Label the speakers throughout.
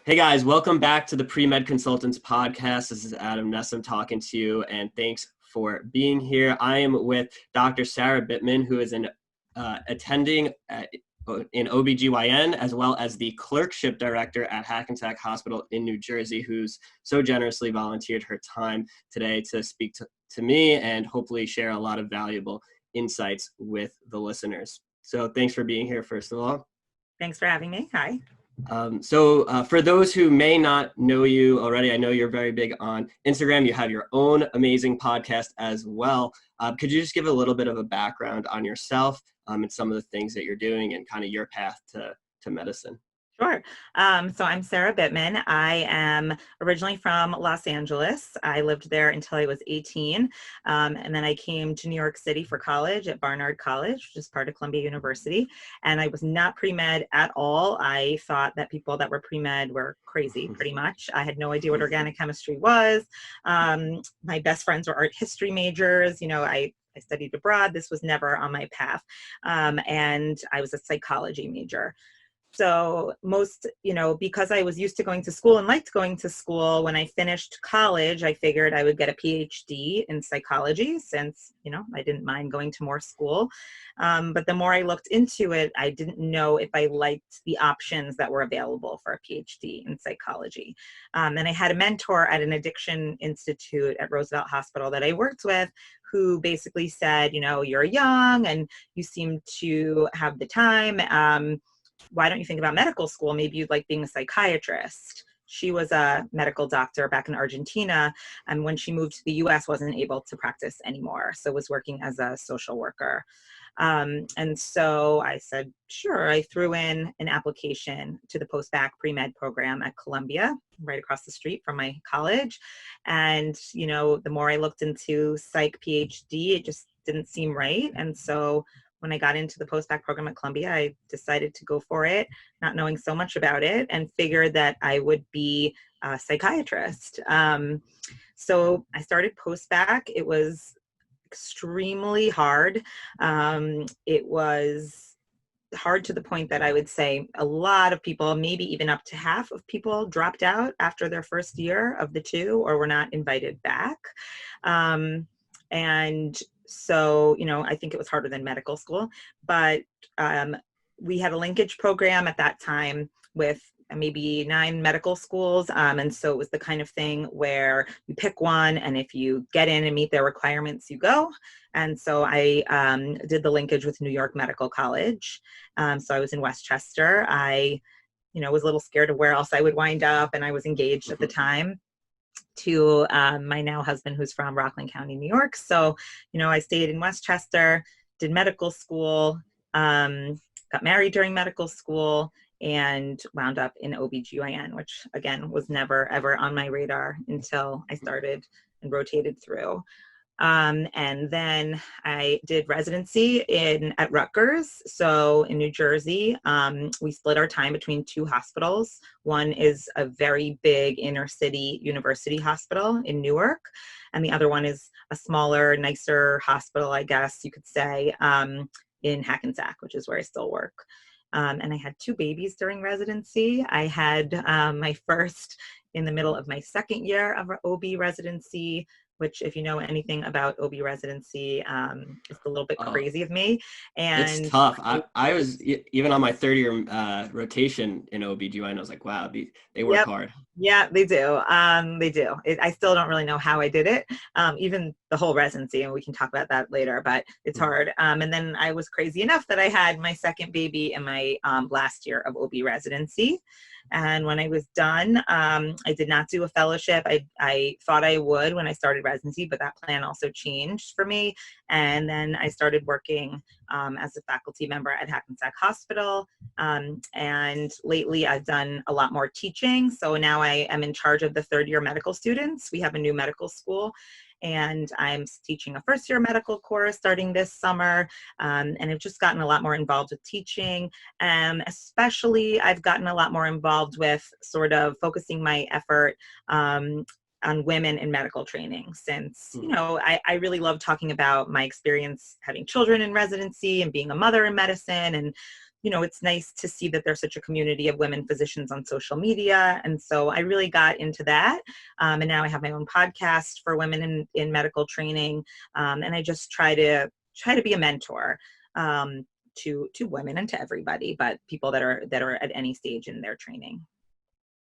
Speaker 1: Hey guys, welcome back to the Pre-Med Consultants podcast. This is Adam Nessam talking to you, and thanks for being here. I am with Dr. Sara Bittman, who is attending in OBGYN, as well as the clerkship director at Hackensack Hospital in New Jersey, who's so generously volunteered her time today to speak to me and hopefully share a lot of valuable insights with the listeners. So thanks for being here, first of all.
Speaker 2: Thanks for having me. Hi.
Speaker 1: For those who may not know you already, I know you're very big on Instagram. You have your own amazing podcast as well. Could you just give a little bit of a background on yourself and some of the things that you're doing and kind of your path to medicine?
Speaker 2: Sure. So I'm Sara Bittman. I am originally from Los Angeles. I lived there until I was 18. And then I came to New York City for college at Barnard College, which is part of Columbia University. And I was not pre-med at all. I thought that people that were pre-med were crazy, pretty much. I had no idea what organic chemistry was. My best friends were art history majors. I studied abroad. This was never on my path. And I was a psychology major. So because I was used to going to school and liked going to school, when I finished college, I figured I would get a PhD in psychology since, I didn't mind going to more school. But the more I looked into it, I didn't know if I liked the options that were available for a PhD in psychology. And I had a mentor at an addiction institute at Roosevelt Hospital that I worked with, who basically said, you're young and you seem to have the time. Why don't you think about medical school? Maybe you'd like being a psychiatrist. She was a medical doctor back in Argentina, and when she moved to the US, wasn't able to practice anymore. So was working as a social worker. And so I said, sure. I threw in an application to the post-bac pre-med program at Columbia, right across the street from my college. And, the more I looked into psych PhD, it just didn't seem right. And so when I got into the post-bac program at Columbia, I decided to go for it, not knowing so much about it, and figured that I would be a psychiatrist. So I started post-bac. It was extremely hard. It was hard to the point that I would say a lot of people, maybe even up to half of people, dropped out after their first year of the two or were not invited back. And so, I think it was harder than medical school, but we had a linkage program at that time with maybe 9 medical schools. And so it was the kind of thing where you pick one, and if you get in and meet their requirements, you go. And so I did the linkage with New York Medical College. So I was in Westchester. I, was a little scared of where else I would wind up, and I was engaged at the time to my now husband, who's from Rockland County, New York. So, I stayed in Westchester, did medical school, got married during medical school, and wound up in OBGYN, which again was never ever on my radar until I started and rotated through. And then I did residency at Rutgers. So in New Jersey, we split our time between 2 hospitals. One is a very big inner city university hospital in Newark, and the other one is a smaller, nicer hospital, I guess you could say, in Hackensack, which is where I still work. And I had 2 babies during residency. I had my first in the middle of my second year of OB residency, which, if you know anything about OB residency, is a little bit crazy of me. And
Speaker 1: it's tough. I was even on my 30-year rotation in OB/GYN. I was like, wow, they work hard.
Speaker 2: Yeah, they do. They do. I still don't really know how I did it, even the whole residency, and we can talk about that later, but it's hard. And then I was crazy enough that I had my second baby in my last year of OB residency. And when I was done, I did not do a fellowship. I thought I would when I started residency, but that plan also changed for me. And then I started working as a faculty member at Hackensack Hospital. And lately I've done a lot more teaching. So now I am in charge of the 3rd-year medical students. We have a new medical school, and I'm teaching a 1st-year medical course starting this summer. And I've just gotten a lot more involved with teaching. Especially I've gotten a lot more involved with sort of focusing my effort on women in medical training, since, I really love talking about my experience having children in residency and being a mother in medicine, and it's nice to see that there's such a community of women physicians on social media. And so I really got into that. And now I have my own podcast for women in medical training. And I just try to be a mentor to women and to everybody, but people that are at any stage in their training.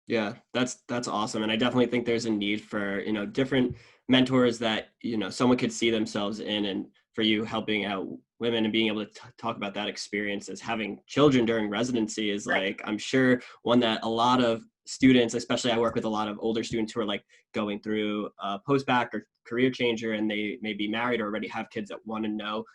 Speaker 1: Yeah, that's awesome. And I definitely think there's a need for, different mentors that, someone could see themselves in, and for you helping out women and being able to talk about that experience as having children during residency is like, I'm sure one that a lot of students, especially I work with a lot of older students who are like going through a post-bac or career changer, and they may be married or already have kids that want to know,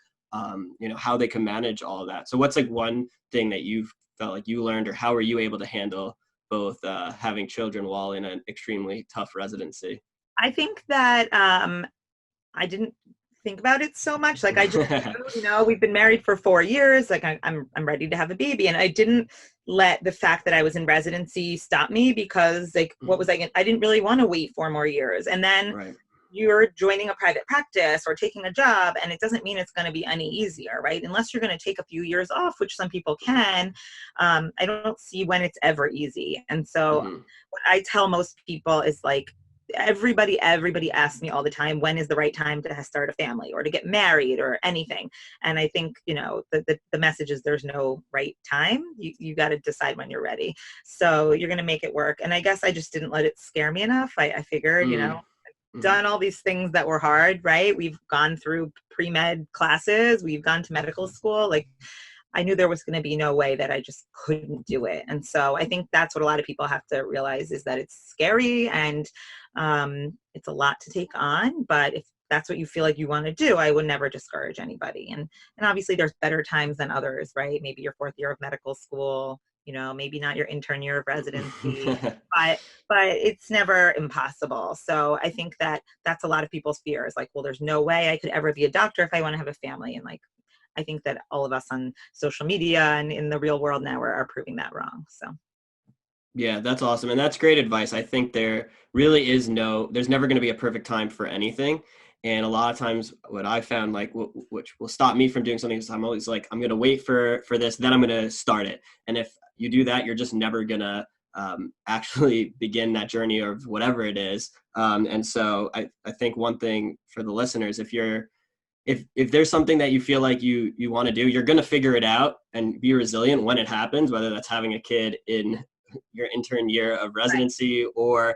Speaker 1: how they can manage all of that. So what's like one thing that you've felt like you learned, or how are you able to handle both having children while in an extremely tough residency?
Speaker 2: I think that I didn't think about it so much. Like I just, we've been married for 4 years. Like I'm ready to have a baby, and I didn't let the fact that I was in residency stop me, because like what was I didn't really want to wait 4 more years, and then
Speaker 1: Right.
Speaker 2: You're joining a private practice or taking a job, and it doesn't mean it's going to be any easier, right? Unless you're going to take a few years off, which some people can. I don't see when it's ever easy. And so what I tell most people is like, everybody asks me all the time, when is the right time to start a family or to get married or anything? And I think, the message is there's no right time. You got to decide when you're ready. So you're going to make it work. And I guess I just didn't let it scare me enough. I figured, done all these things that were hard, right? We've gone through pre-med classes. We've gone to medical school. Like, I knew there was going to be no way that I just couldn't do it. And so I think that's what a lot of people have to realize, is that it's scary and it's a lot to take on. But if that's what you feel like you want to do, I would never discourage anybody. And obviously there's better times than others, right? Maybe your 4th year of medical school, maybe not your intern year of residency, but it's never impossible. So I think that that's a lot of people's fears. Like, well, there's no way I could ever be a doctor if I want to have a family. And like, I think that all of us on social media and in the real world now are proving that wrong. So.
Speaker 1: Yeah, that's awesome. And that's great advice. I think there really is there's never going to be a perfect time for anything. And a lot of times what I found, like, which will stop me from doing something, is I'm always like, I'm going to wait for this, then I'm going to start it. And if you do that, you're just never going to actually begin that journey of whatever it is. And so I think one thing for the listeners, if there's something that you feel like you want to do, you're going to figure it out and be resilient when it happens, whether that's having a kid in your intern year of residency or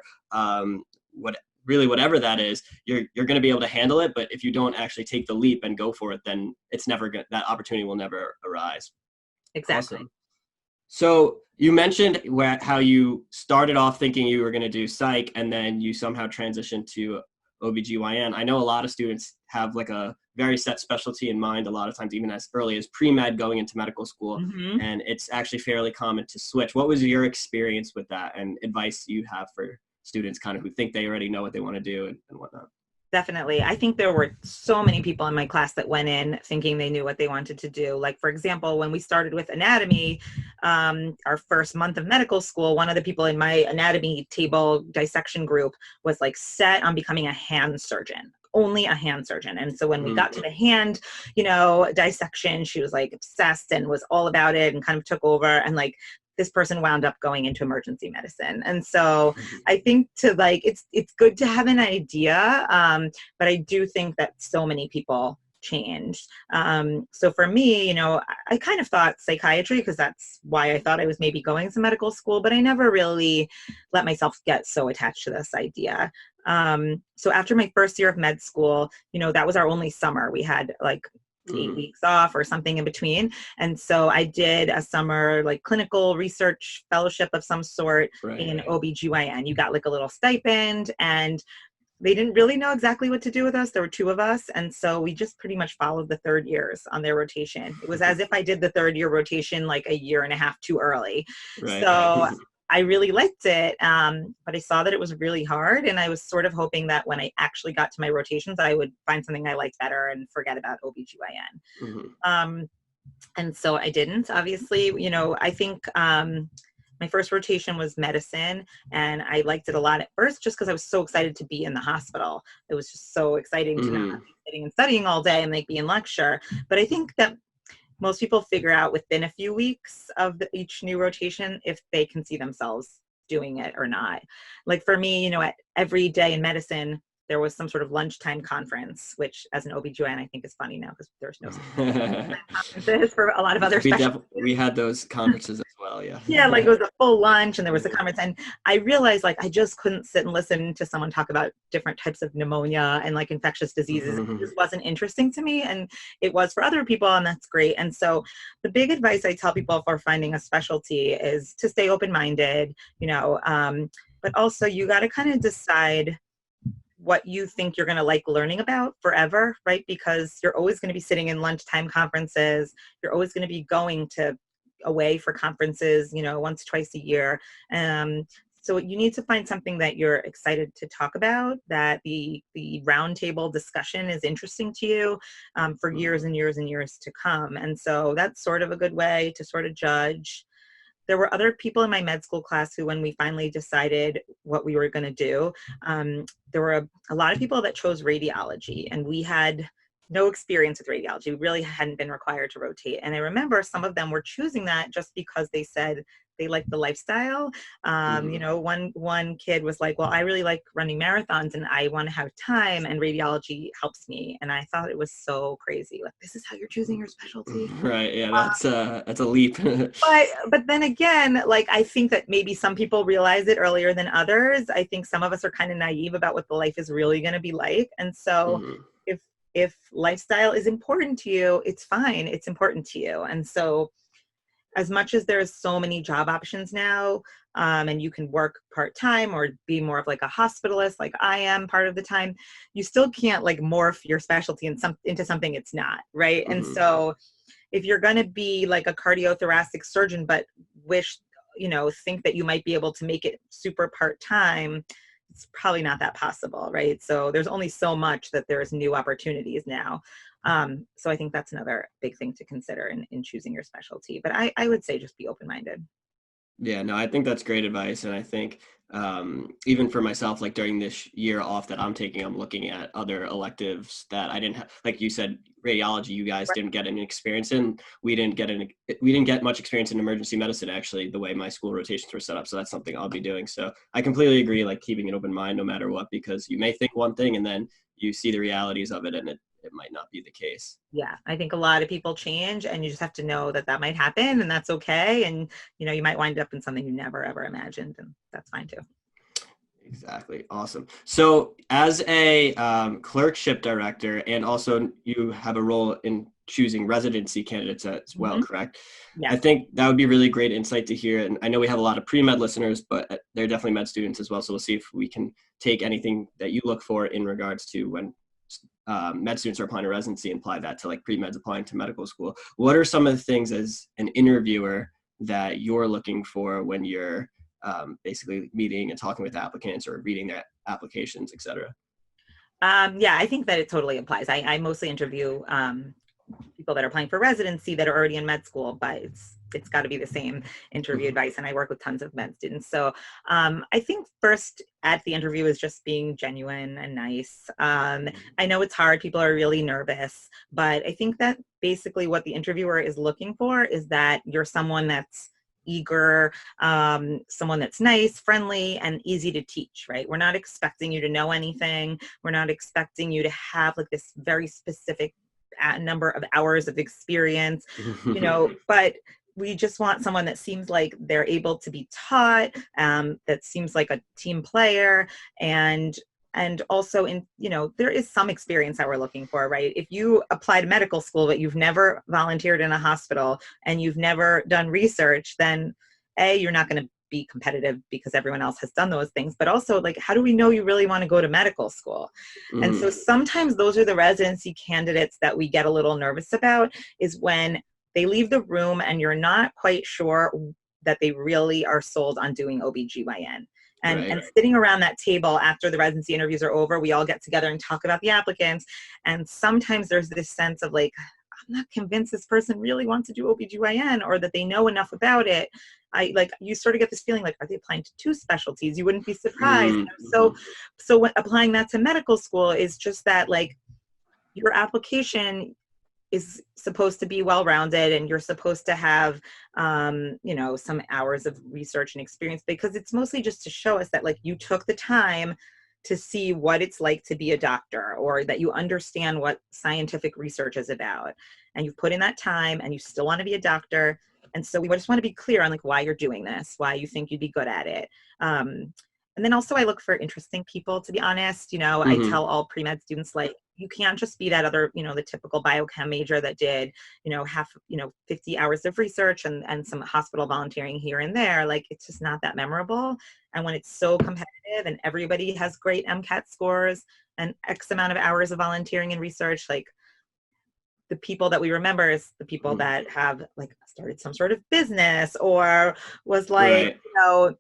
Speaker 1: whatever that is, you're going to be able to handle it. But if you don't actually take the leap and go for it, then it's never good. That opportunity will never arise.
Speaker 2: Exactly.
Speaker 1: Awesome. So you mentioned how you started off thinking you were going to do psych, and then you somehow transitioned to OBGYN. I know a lot of students have like a very set specialty in mind, a lot of times even as early as pre-med going into medical school, and it's actually fairly common to switch. What was your experience with that, and advice you have for students kind of who think they already know what they want to do and whatnot?
Speaker 2: Definitely. I think there were so many people in my class that went in thinking they knew what they wanted to do. Like, for example, when we started with anatomy, our first month of medical school, one of the people in my anatomy table dissection group was like set on becoming a hand surgeon, only a hand surgeon. And so when we got to the hand, dissection, she was like obsessed and was all about it and kind of took over. And like, this person wound up going into emergency medicine. And so I think it's good to have an idea. But I do think that so many people changed. So for me, I kind of thought psychiatry, because that's why I thought I was maybe going to medical school, but I never really let myself get so attached to this idea. So after my first year of med school, that was our only summer. We had like 8 weeks off or something in between. And so I did a summer like clinical research fellowship of some sort in OBGYN. You got like a little stipend, and they didn't really know exactly what to do with us. There were 2 of us. And so we just pretty much followed the 3rd years on their rotation. It was as if I did the 3rd year rotation like a year and a half too early. So I really liked it, but I saw that it was really hard, and I was sort of hoping that when I actually got to my rotations, I would find something I liked better and forget about OBGYN. And so I didn't, obviously. I think my first rotation was medicine, and I liked it a lot at first just because I was so excited to be in the hospital. It was just so exciting to not be sitting and studying all day and like be in lecture. But I think that most people figure out within a few weeks of each new rotation if they can see themselves doing it or not. Like for me, at every day in medicine, there was some sort of lunchtime conference, which as an OB/GYN, I think is funny now because there's no conferences for a lot of other specialties.
Speaker 1: We had those conferences as well, yeah.
Speaker 2: Yeah, like it was a full lunch and there was a conference. And I realized like I just couldn't sit and listen to someone talk about different types of pneumonia and like infectious diseases. It just wasn't interesting to me. And it was for other people, and that's great. And so the big advice I tell people for finding a specialty is to stay open-minded, but also you got to kind of decide what you think you're going to like learning about forever, right? Because you're always going to be sitting in lunchtime conferences. You're always going to be going away for conferences, once, twice a year. So you need to find something that you're excited to talk about, that the roundtable discussion is interesting to you for years and years and years to come. And so that's sort of a good way to sort of judge. There were other people in my med school class who, when we finally decided what we were going to do, there were a lot of people that chose radiology, and we had no experience with radiology. We really hadn't been required to rotate. And I remember some of them were choosing that just because they said they liked the lifestyle. One kid was like, well, I really like running marathons and I want to have time, and radiology helps me. And I thought it was so crazy. Like, this is how you're choosing your specialty.
Speaker 1: Right. Yeah. That's a leap.
Speaker 2: but then again, like, I think that maybe some people realize it earlier than others. I think some of us are kind of naive about what the life is really going to be like. And so if lifestyle is important to you, it's fine. It's important to you. And so as much as there's so many job options now, and you can work part-time or be more of like a hospitalist, like I am part of the time, you still can't like morph your specialty into something it's not, right? And so if you're going to be like a cardiothoracic surgeon, but think that you might be able to make it super part-time, it's probably not that possible, right? So there's only so much that there's new opportunities now. So I think that's another big thing to consider in choosing your specialty. But I would say just be open-minded.
Speaker 1: Yeah, no, I think that's great advice. And I think even for myself, like during this year off that I'm taking, I'm looking at other electives that I didn't have. Like you said, radiology, you guys didn't get any experience in. We didn't get much experience in emergency medicine, actually, the way my school rotations were set up. So that's something I'll be doing. So I completely agree, like keeping an open mind no matter what, because you may think one thing and then you see the realities of it and it might not be the case.
Speaker 2: Yeah, I think a lot of people change, and you just have to know that might happen, and that's okay. And you might wind up in something you never ever imagined, and that's fine too.
Speaker 1: Exactly. Awesome. So as a clerkship director, and also you have a role in choosing residency candidates as well, correct?
Speaker 2: Yeah.
Speaker 1: I think that would be really great insight to hear. And I know we have a lot of pre-med listeners, but they're definitely med students as well. So we'll see if we can take anything that you look for in regards to when med students are applying to residency and apply that to like pre-meds applying to medical school. What are some of the things as an interviewer that you're looking for when you're basically meeting and talking with applicants or reading their applications, et cetera?
Speaker 2: Yeah, I think that it totally applies. I mostly interview people that are applying for residency that are already in med school, but it's got to be the same interview advice. And I work with tons of med students. So I think first at the interview is just being genuine and nice. I know it's hard. People are really nervous, but I think that basically what the interviewer is looking for is that you're someone that's eager, someone that's nice, friendly, and easy to teach, right? We're not expecting you to know anything. We're not expecting you to have like this very specific number of hours of experience, but we just want someone that seems like they're able to be taught, that seems like a team player, and also there is some experience that we're looking for, right? If you apply to medical school, but you've never volunteered in a hospital and you've never done research, then you're not going to be competitive because everyone else has done those things. But also, like, how do we know you really want to go to medical school? And so sometimes those are the residency candidates that we get a little nervous about, is when they leave the room and you're not quite sure that they really are sold on doing OB/GYN. And sitting around that table after the residency interviews are over, we all get together and talk about the applicants. And sometimes there's this sense of like, I'm not convinced this person really wants to do OB/GYN, or that they know enough about it. You sort of get this feeling like, are they applying to two specialties? You wouldn't be surprised. So when applying that to medical school is just that, like, your application is supposed to be well-rounded, and you're supposed to have, you know, some hours of research and experience, because it's mostly just to show us that like you took the time to see what it's like to be a doctor, or that you understand what scientific research is about, and you've put in that time and you still want to be a doctor. And so we just want to be clear on like why you're doing this, why you think you'd be good at it. And then also I look for interesting people, to be honest. You know, I
Speaker 1: Mm-hmm.
Speaker 2: tell all pre-med students, like, you can't just be that other, you know, the typical biochem major that did, you know, 50 hours of research and some hospital volunteering here and there. Like, it's just not that memorable. And when it's so competitive and everybody has great MCAT scores and X amount of hours of volunteering and research, like, the people that we remember is the people
Speaker 1: Mm-hmm.
Speaker 2: that have like started some sort of business, or was like,
Speaker 1: Right.
Speaker 2: you know,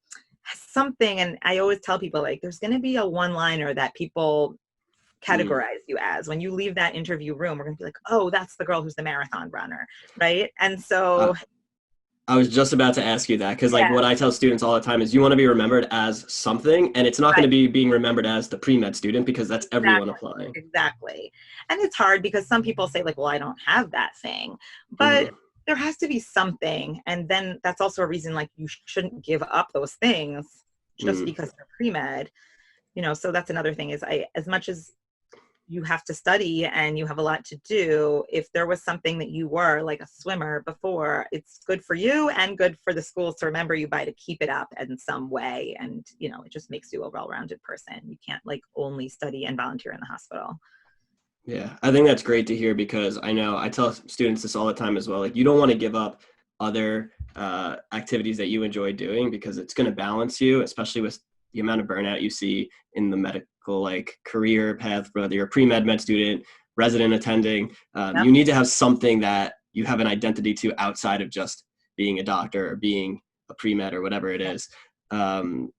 Speaker 2: something. And I always tell people, like, there's going to be a one liner that people
Speaker 1: Mm.
Speaker 2: categorize you as when you leave that interview room. We're going to be like, oh, that's the girl who's the marathon runner, right? And so
Speaker 1: I was just about to ask you that, because like
Speaker 2: yeah,
Speaker 1: what I tell students all the time is you want to be remembered as something, and it's not going
Speaker 2: right,
Speaker 1: to be being remembered as the pre-med student, because that's everyone
Speaker 2: exactly,
Speaker 1: applying.
Speaker 2: exactly. And it's hard because some people say like, well, I don't have that thing, but
Speaker 1: Mm-hmm.
Speaker 2: there has to be something. And then that's also a reason like you shouldn't give up those things just
Speaker 1: Mm.
Speaker 2: because they're pre-med, you know. So that's another thing is, I, as much as you have to study and you have a lot to do, if there was something that you were like a swimmer before, it's good for you and good for the schools to remember you by, to keep it up in some way. And, you know, it just makes you a well-rounded person. You can't like only study and volunteer in the hospital.
Speaker 1: Yeah, I think that's great to hear, because I know I tell students this all the time as well. Like, you don't want to give up other activities that you enjoy doing, because it's going to balance you, especially with the amount of burnout you see in the medical like career path, whether you're a pre-med med student, resident attending.
Speaker 2: Yep.
Speaker 1: You need to have something that you have an identity to outside of just being a doctor or being a pre-med or whatever it is. Um,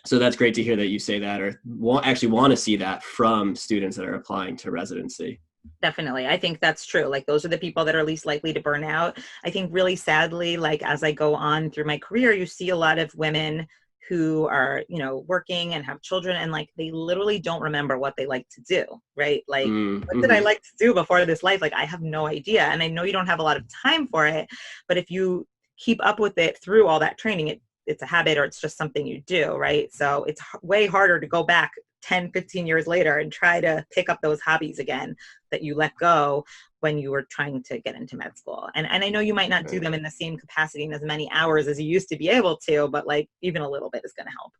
Speaker 1: so that's great to hear that you say that, or actually want to see that from students that are applying to residency.
Speaker 2: Definitely. I think that's true. Like, those are the people that are least likely to burn out. I think really sadly, like as I go on through my career, you see a lot of women who are, you know, working and have children, and like they literally don't remember what they like to do, right? Like, what did I
Speaker 1: Mm-hmm.
Speaker 2: like to do before this life? Like, I have no idea. And I know you don't have a lot of time for it, but if you keep up with it through all that training, it's a habit, or it's just something you do, right? So it's way harder to go back 10, 15 years later and try to pick up those hobbies again that you let go when you were trying to get into med school. And I know you might not do
Speaker 1: Right.
Speaker 2: them in the same capacity and as many hours as you used to be able to, but like even a little bit is going to help.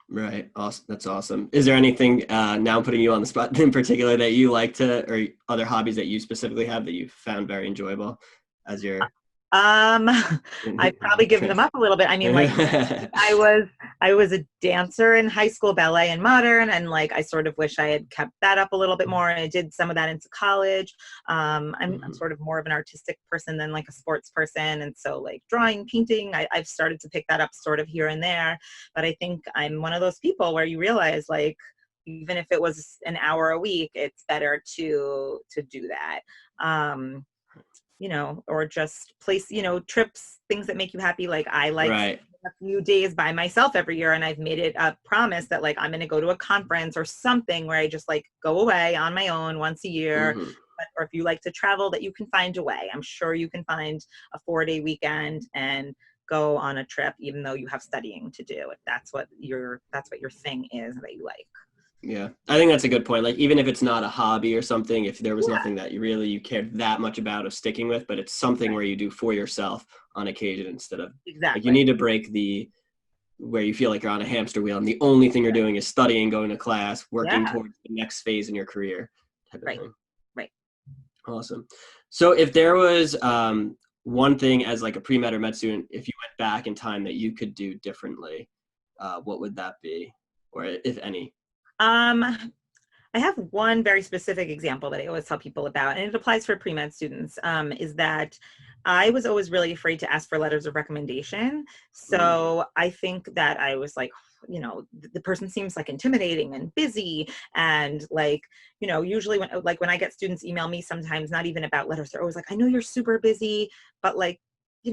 Speaker 1: Right. Awesome. That's awesome. Is there anything, now I'm putting you on the spot, in particular that you like to, or other hobbies that you specifically have that you found very enjoyable as your
Speaker 2: Um, I've probably given them up a little bit. I mean, like I was I was a dancer in high school, ballet and modern, and like I sort of wish I had kept that up a little bit more. And I did some of that into college. I'm
Speaker 1: Mhm.
Speaker 2: sort of more of an artistic person than like a sports person, and so like drawing, painting, I've started to pick that up sort of here and there. But I think I'm one of those people where you realize like even if it was an hour a week, it's better to do that. Um, you know, or just place, you know, trips, things that make you happy. Like I like
Speaker 1: Right.
Speaker 2: a few days by myself every year, and I've made it a promise that like I'm going to go to a conference or something where I just like go away on my own once a year.
Speaker 1: Hmm.
Speaker 2: Or if you like to travel, that you can find a way. I'm sure you can find a 4-day weekend and go on a trip, even though you have studying to do. If that's what your thing is that you like.
Speaker 1: Yeah. I think that's a good point. Like, even if it's not a hobby or something, if there was
Speaker 2: Yeah,
Speaker 1: nothing that you cared that much about of sticking with, but it's something
Speaker 2: right.
Speaker 1: where you do for yourself on occasion, instead of like, you
Speaker 2: Exactly.
Speaker 1: need to break the where you feel like you're on a hamster wheel and the only thing you're doing is studying, going to class, working
Speaker 2: Yeah.
Speaker 1: towards the next phase in your career type of
Speaker 2: Right.
Speaker 1: thing.
Speaker 2: Right.
Speaker 1: Awesome. So if there was one thing as like a pre-med or med student, if you went back in time that you could do differently, what would that be? Or if any?
Speaker 2: Um, I have one very specific example that I always tell people about, and it applies for pre-med students, is that I was always really afraid to ask for letters of recommendation.
Speaker 1: Mm,
Speaker 2: So I think that I was like, you know, the person seems like intimidating and busy, and like, you know, usually when I get students email me sometimes, not even about letters, they're always like, I know you're super busy, but like,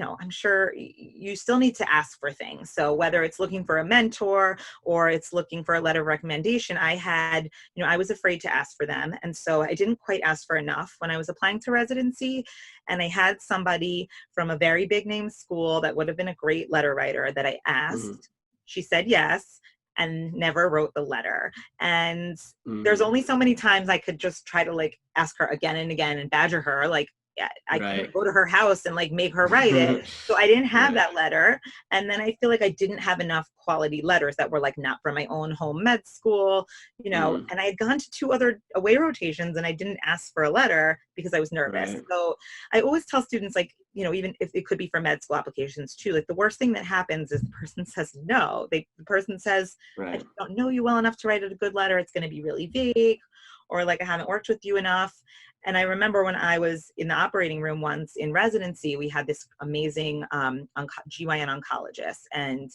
Speaker 2: I'm sure you still need to ask for things. So whether it's looking for a mentor or it's looking for a letter of recommendation, I was afraid to ask for them. And so I didn't quite ask for enough when I was applying to residency. And I had somebody from a very big name school that would have been a great letter writer that I asked. She said yes and never wrote the letter. And there's only so many times I could just try to like ask her again and again and badger her. Like, I couldn't go to her house and like make her write it. So I didn't have that letter. And then I feel like I didn't have enough quality letters that were like not from my own home med school, and I had gone to 2 other away rotations and I didn't ask for a letter because I was nervous. So I always tell students, like, even if it could be for med school applications too, like the worst thing that happens is the person says no. The person says, I just don't know you well enough to write a good letter. It's going to be really vague, or like I haven't worked with you enough. And I remember when I was in the operating room once in residency, we had this amazing GYN oncologist, and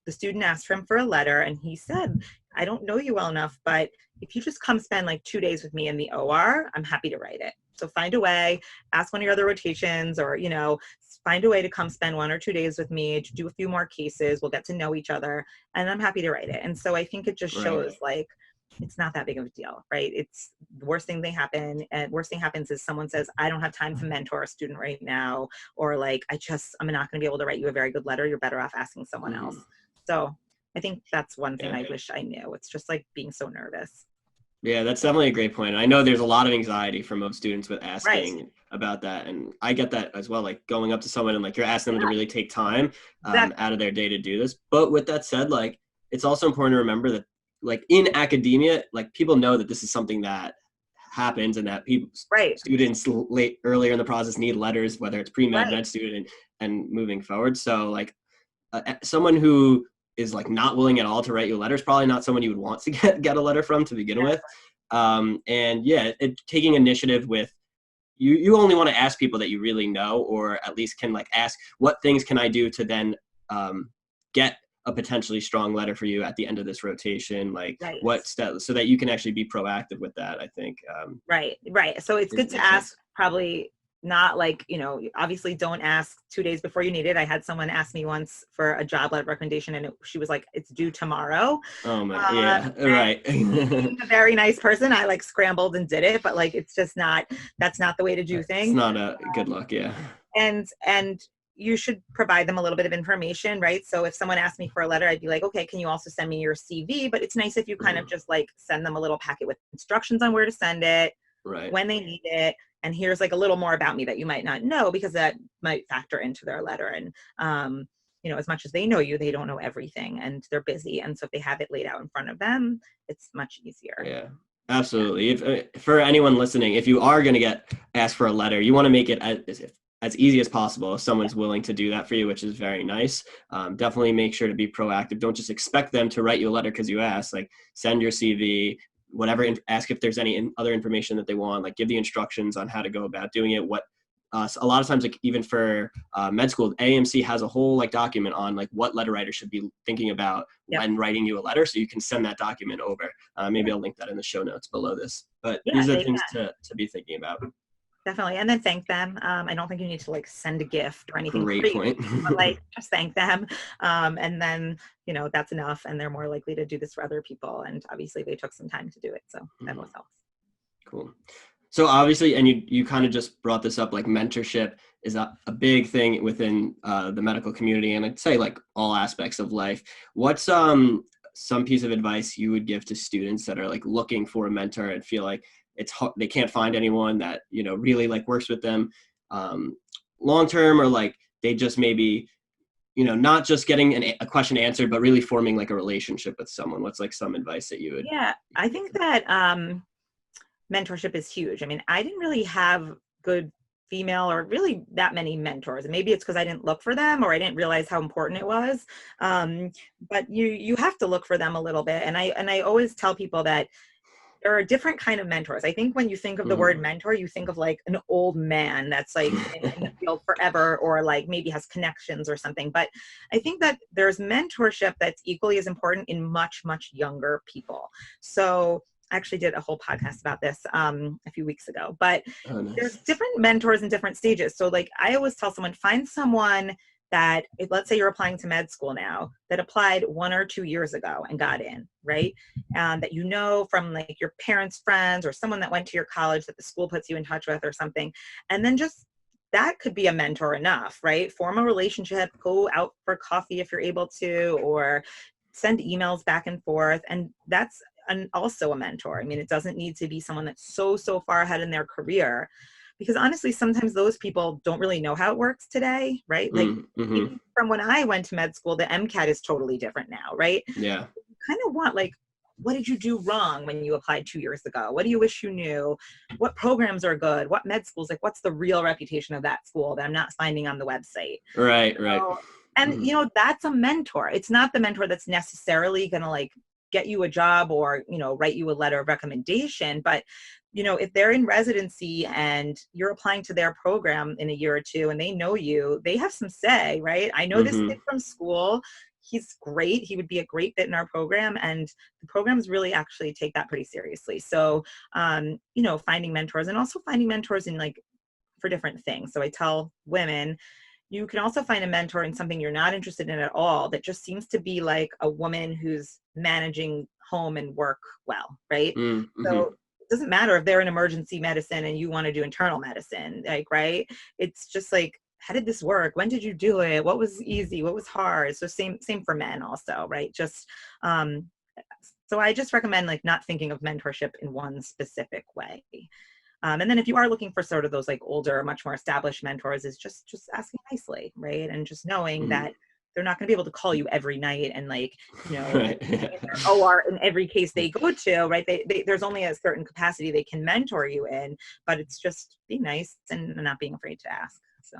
Speaker 2: the student asked for him for a letter, and he said, I don't know you well enough, but if you just come spend like 2 days with me in the OR, I'm happy to write it. So find a way, ask one of your other rotations, or, find a way to come spend 1 or 2 days with me to do a few more cases. We'll get to know each other, and I'm happy to write it. And so I think it just shows like, it's not that big of a deal, right? It's the worst thing worst thing happens is someone says, I don't have time to mentor a student right now. Or like, I'm not going to be able to write you a very good letter. You're better off asking someone else. So I think that's one thing I wish I knew. It's just like being so nervous.
Speaker 1: Yeah, that's definitely a great point. I know there's a lot of anxiety for most students with asking about that. And I get that as well, like going up to someone and like you're asking them to really take time out of their day to do this. But with that said, like, it's also important to remember that like in academia, like people know that this is something that happens and that students earlier in the process need letters, whether it's pre-med, med student, and moving forward. So like someone who is like not willing at all to write you a letter is probably not someone you would want to get a letter from to begin with. Taking initiative with you only want to ask people that you really know, or at least can like ask what things can I do to then get a potentially strong letter for you at the end of this rotation, like what steps, so that you can actually be proactive with that, I think.
Speaker 2: Right. So it's good to ask, probably not like, obviously don't ask 2 days before you need it. I had someone ask me once for a job letter recommendation and she was like, it's due tomorrow.
Speaker 1: Oh my,
Speaker 2: Being a very nice person, I like scrambled and did it, but like, it's just that's not the way to do things.
Speaker 1: It's not a good look.
Speaker 2: And you should provide them a little bit of information, right? So if someone asked me for a letter, I'd be like, okay, can you also send me your CV? But it's nice if you kind of just like send them a little packet with instructions on where to send it, when they need it. And here's like a little more about me that you might not know, because that might factor into their letter. And, as much as they know you, they don't know everything and they're busy. And so if they have it laid out in front of them, it's much easier.
Speaker 1: Yeah. Absolutely. If for anyone listening, if you are going to get asked for a letter, you want to make it as easy as possible if someone's willing to do that for you, which is very nice. Definitely make sure to be proactive. Don't just expect them to write you a letter because you asked. Like, send your CV, whatever, ask if there's any other information that they want, like give the instructions on how to go about doing it. A lot of times, like even for med school, AMC has a whole like document on like what letter writers should be thinking about when writing you a letter. So you can send that document over. Maybe I'll link that in the show notes below this. But these are things to be thinking about.
Speaker 2: Definitely. And then thank them. I don't think you need to like send a gift or anything.
Speaker 1: Great point.
Speaker 2: But like just thank them. And then, that's enough. And they're more likely to do this for other people. And obviously they took some time to do it. So that always helps.
Speaker 1: Cool. So obviously, and you kind of just brought this up, like mentorship is a big thing within the medical community. And I'd say like all aspects of life. What's some piece of advice you would give to students that are like looking for a mentor and feel like it's hard, they can't find anyone that, really like works with them long-term, or like they just maybe, not just getting a question answered, but really forming like a relationship with someone? What's like some advice that you would?
Speaker 2: Yeah, I think that mentorship is huge. I mean, I didn't really have good female or really that many mentors, and maybe it's because I didn't look for them or I didn't realize how important it was. But you have to look for them a little bit. And I always tell people that there are different kind of mentors. I think when you think of the word mentor, you think of like an old man that's like in the field forever, or like maybe has connections or something. But I think that there's mentorship that's equally as important in much, much younger people. So I actually did a whole podcast about this a few weeks ago, but
Speaker 1: Oh,
Speaker 2: there's
Speaker 1: nice.
Speaker 2: different mentors in different stages. So like I always tell someone, find someone that, let's say you're applying to med school now, that applied 1 or 2 years ago and got in, right? That you know from like your parents' friends or someone that went to your college that the school puts you in touch with or something. And then just that could be a mentor enough, right? Form a relationship, go out for coffee if you're able to, or send emails back and forth. And that's also a mentor. I mean, it doesn't need to be someone that's so far ahead in their career, because honestly, sometimes those people don't really know how it works today, right? Like
Speaker 1: Mm-hmm.
Speaker 2: even from when I went to med school, the MCAT is totally different now, right?
Speaker 1: Yeah.
Speaker 2: You kind of want like, what did you do wrong when you applied 2 years ago? What do you wish you knew? What programs are good? What med schools, like what's the real reputation of that school that I'm not finding on the website?
Speaker 1: Right. Right.
Speaker 2: So, and
Speaker 1: Mhm.
Speaker 2: that's a mentor. It's not the mentor that's necessarily going to like get you a job or, write you a letter of recommendation, but if they're in residency and you're applying to their program in a year or two and they know you, they have some say, right? I know this kid
Speaker 1: Mhm.
Speaker 2: from school. He's great. He would be a great fit in our program. And the programs really actually take that pretty seriously. So, finding mentors, and also finding mentors in like for different things. So I tell women, you can also find a mentor in something you're not interested in at all that just seems to be like a woman who's managing home and work well, right? So
Speaker 1: Mhm.
Speaker 2: it doesn't matter if they're in emergency medicine and you want to do internal medicine, like, right? It's just like, how did this work? When did you do it? What was easy? What was hard? So same for men also, right? Just um so I just recommend like not thinking of mentorship in one specific way. And then if you are looking for sort of those like older, much more established mentors, is just asking nicely, right? And just knowing
Speaker 1: Mhm.
Speaker 2: that they're not going to be able to call you every night and like,
Speaker 1: Right.
Speaker 2: be in their OR in every case they go to, right? There's only a certain capacity they can mentor you in, but it's just be nice and not being afraid to ask. So.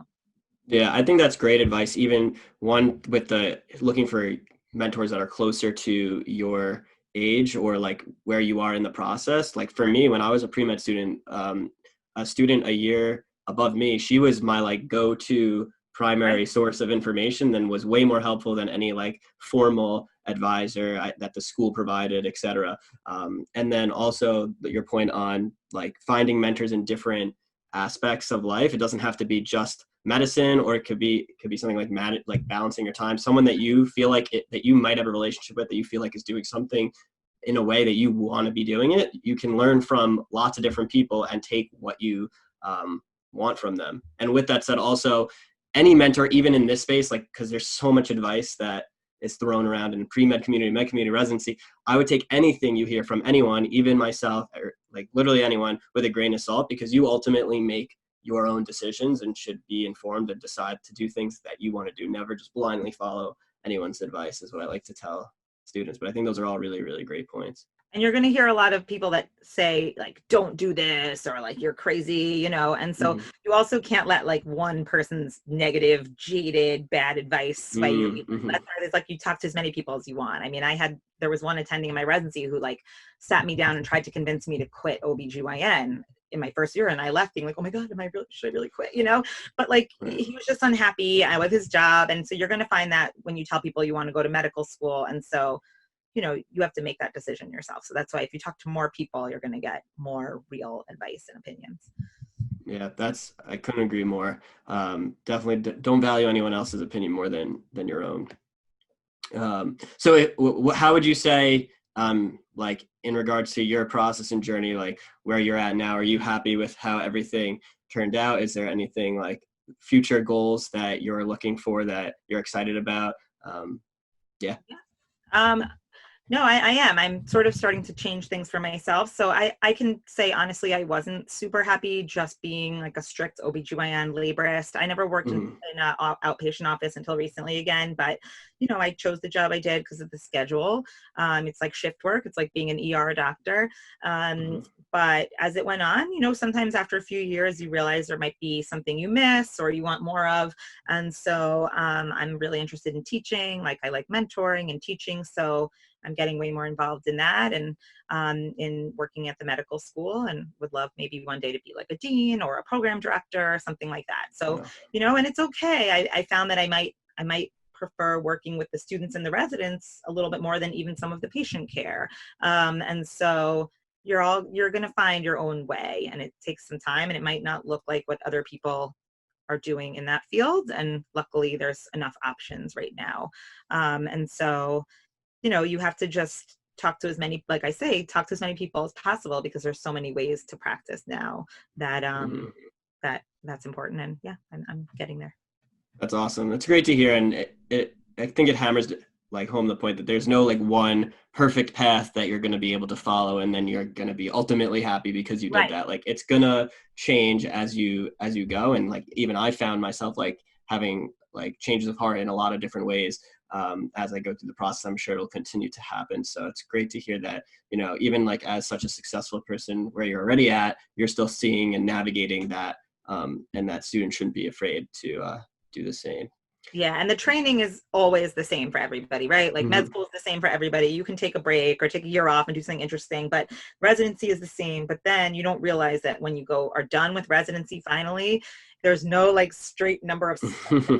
Speaker 1: Yeah, I think that's great advice. Even one with the looking for mentors that are closer to your age or like where you are in the process. Like for me, when I was a pre-med student, a student a year above me, she was my like go-to
Speaker 2: Right.
Speaker 1: primary source of information, then was way more helpful than any like formal advisor that the school provided, et cetera. And then also your point on like finding mentors in different aspects of life. It doesn't have to be just medicine, or it could be something like like balancing your time. Someone that you feel like that you might have a relationship with, that you feel like is doing something in a way that you want to be doing it. You can learn from lots of different people and take what you want from them. And with that said, also any mentor, even in this space, like because there's so much advice that is thrown around in pre-med community, med community, residency, I would take anything you hear from anyone, even myself, or like literally anyone, with a grain of salt, because you ultimately make your own decisions and should be informed and decide to do things that you want to do. Never just blindly follow anyone's advice, is what I like to tell students. But I think those are all really, really great points.
Speaker 2: And you're going to hear a lot of people that say like don't do this or like you're crazy, and so
Speaker 1: Mm-hmm.
Speaker 2: you also can't let like one person's negative, jaded, bad advice sway you either.
Speaker 1: Mm-hmm.
Speaker 2: That's why it's like you talk to as many people as you want. I mean, there was one attending in my residency who like sat me down and tried to convince me to quit OBGYN in my first year, and I left being like, oh my god, should I really quit, but like
Speaker 1: Right.
Speaker 2: he was just unhappy with his job. And so you're going to find that when you tell people you want to go to medical school. And so you have to make that decision yourself. So that's why if you talk to more people, you're going to get more real advice and opinions.
Speaker 1: Yeah, I couldn't agree more. Definitely don't value anyone else's opinion more than your own. So how would you say, like in regards to your process and journey, like where you're at now, are you happy with how everything turned out? Is there anything like future goals that you're looking for that you're excited about? Yeah.
Speaker 2: Yeah. Um, No, I am. I'm sort of starting to change things for myself. So I can say honestly, I wasn't super happy just being like a strict OBGYN laborist. I never worked in
Speaker 1: Mhm.
Speaker 2: an outpatient office until recently again, but I chose the job I did because of the schedule. It's like shift work. It's like being an ER doctor. Um,
Speaker 1: Mhm.
Speaker 2: but as it went on, sometimes after a few years, you realize there might be something you miss or you want more of. And so I'm really interested in teaching. Like I like mentoring and teaching. So I'm getting way more involved in that and in working at the medical school, and would love maybe one day to be like a dean or a program director or something like that. So,
Speaker 1: Yeah.
Speaker 2: and it's okay. I found that I might prefer working with the students and the residents a little bit more than even some of the patient care. And so, you're going to find your own way, and it takes some time, and it might not look like what other people are doing in that field. And luckily there's enough options right now. And so, you have to just talk to as many, like I say, talk to as many people as possible, because there's so many ways to practice now that, that's important. And yeah, I'm getting there.
Speaker 1: That's awesome. That's great to hear. And I think it hammers like home the point that there's no like one perfect path that you're going to be able to follow and then you're going to be ultimately happy because you did
Speaker 2: Right.
Speaker 1: that. Like it's going to change as you go. And like even I found myself like having like changes of heart in a lot of different ways as I go through the process. I'm sure it'll continue to happen. So it's great to hear that, even like as such a successful person where you're already at, you're still seeing and navigating that, and that students shouldn't be afraid to do the same.
Speaker 2: Yeah, and the training is always the same for everybody, right? Like med school is the same for everybody. You can take a break or take a year off and do something interesting, but residency is the same. But then you don't realize that when you are done with residency finally, there's no like straight number of steps.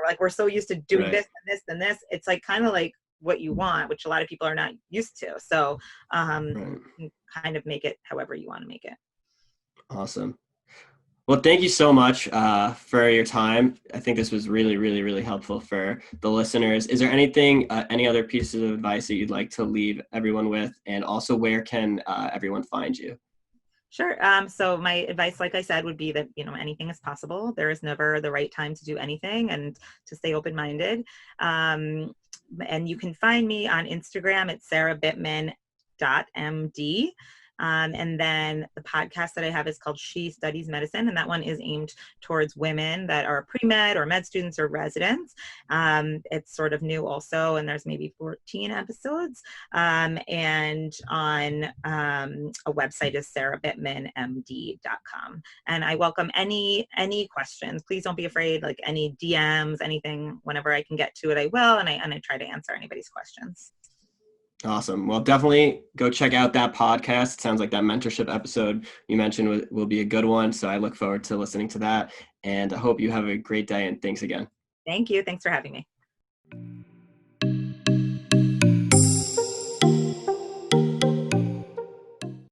Speaker 2: Like we're so used to doing
Speaker 1: Right.
Speaker 2: this and this and this. It's like kind of like what you want, which a lot of people are not used to. So
Speaker 1: Right.
Speaker 2: you kind of make it however you want to make it.
Speaker 1: Awesome. Well, thank you so much for your time. I think this was really, really, really helpful for the listeners. Is there anything, any other pieces of advice that you'd like to leave everyone with? And also, where can everyone find you?
Speaker 2: Sure. So my advice, like I said, would be that, anything is possible. There is never the right time to do anything, and to stay open-minded. And you can find me on Instagram at sarabittman.md. And then the podcast that I have is called She Studies Medicine, and that one is aimed towards women that are pre-med or med students or residents. It's sort of new also, and there's maybe 14 episodes. And on a website is sarabittmanmd.com. And I welcome any questions. Please don't be afraid, like any DMs, anything. Whenever I can get to it, I will, and I try to answer anybody's questions.
Speaker 1: Awesome. Well, definitely go check out that podcast. It sounds like that mentorship episode you mentioned will be a good one. So I look forward to listening to that. And I hope you have a great day, and thanks again.
Speaker 2: Thank you. Thanks for having me.